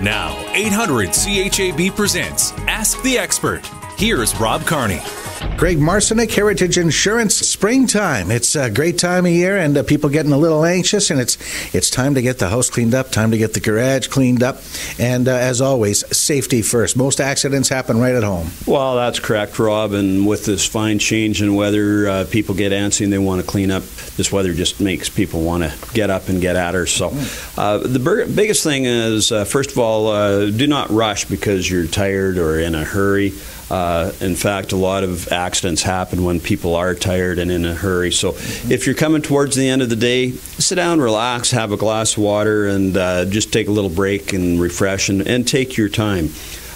Now, 800 CHAB presents Ask the Expert. Here's Rob Carney. Greg Marcyniuk, Heritage Insurance. Springtime. It's a great time of year, and people getting a little anxious, and it's time to get the house cleaned up, time to get the garage cleaned up, and as always, safety first. Most accidents happen right at home. Well, that's correct, Rob, and with this fine change in weather, people get antsy and they want to clean up. This weather just makes people want to get up and get at her. So the biggest thing is, first of all, do not rush because you're tired or in a hurry. In fact, a lot of accidents happen when people are tired and in a hurry. So if you're coming towards the end of the day, sit down, relax, have a glass of water, and just take a little break and refresh and take your time.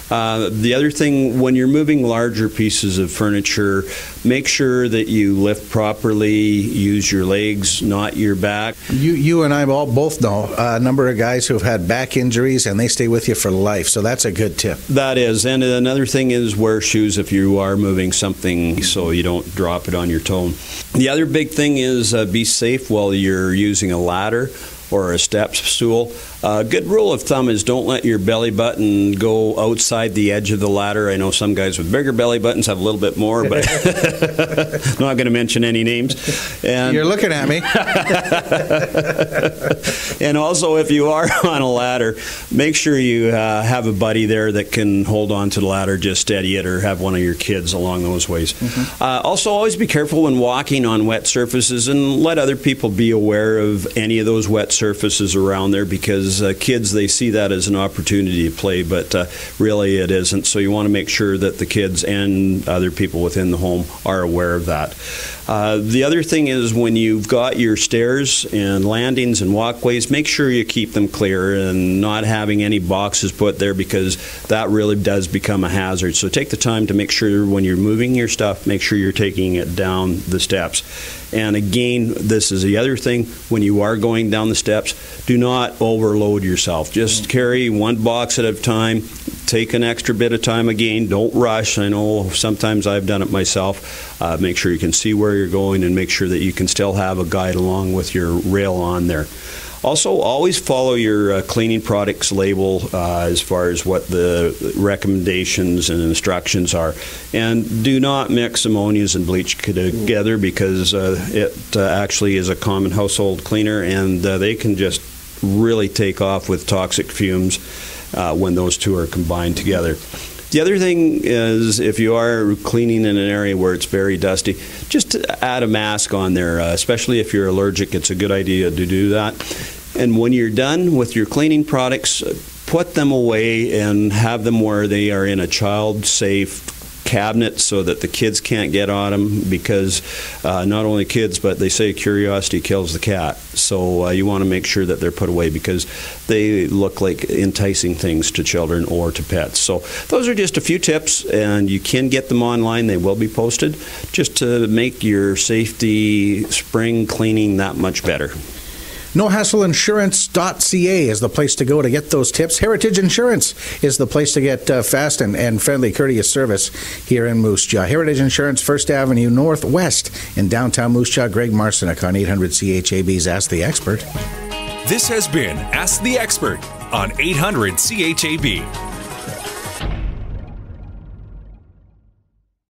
The other thing, when you're moving larger pieces of furniture, make sure that you lift properly, use your legs, not your back. You and I both know a number of guys who have had back injuries, and they stay with you for life, so that's a good tip. That is, and another thing is wear shoes if you are moving something so you don't drop it on your toe. The other big thing is be safe while you're using a ladder or a step stool. A good rule of thumb is don't let your belly button go outside the edge of the ladder. I know some guys with bigger belly buttons have a little bit more, but not going to mention any names. And you're looking at me. And also, if you are on a ladder, make sure you have a buddy there that can hold on to the ladder, just steady it, or have one of your kids along those ways. Also, always be careful when walking on wet surfaces, and let other people be aware of any of those wet surfaces around there, because kids, they see that as an opportunity to play, but really it isn't. So you want to make sure that the kids and other people within the home are aware of that. The other thing is, when you've got your stairs and landings and walkways, make sure you keep them clear and not having any boxes put there, because that really does become a hazard. So take the time to make sure when you're moving your stuff, make sure you're taking it down the steps. And again, this is the other thing, when you are going down the steps, do not overload yourself. Just carry one box at a time. Take an extra bit of time again. Don't rush. I know sometimes I've done it myself. Make sure you can see where you're going, and make sure that you can still have a guide along with your rail on there. Also, always follow your cleaning products label as far as what the recommendations and instructions are. And do not mix ammonias and bleach together, because it actually is a common household cleaner, and they can just really take off with toxic fumes when those two are combined together. The other thing is, if you are cleaning in an area where it's very dusty, just add a mask on there, especially if you're allergic. It's a good idea to do that. And when you're done with your cleaning products, put them away and have them where they are in a child-safe cabinet so that the kids can't get on them, because not only kids, but they say curiosity kills the cat. So you want to make sure that they're put away, because they look like enticing things to children or to pets. So those are just a few tips, and you can get them online. They will be posted, just to make your safety spring cleaning that much better. NoHassleInsurance.ca is the place to go to get those tips. Heritage Insurance is the place to get fast and friendly, courteous service here in Moose Jaw. Heritage Insurance, 1st Avenue Northwest in downtown Moose Jaw. Greg Marcyniuk on 800 CHAB's Ask the Expert. This has been Ask the Expert on 800 CHAB.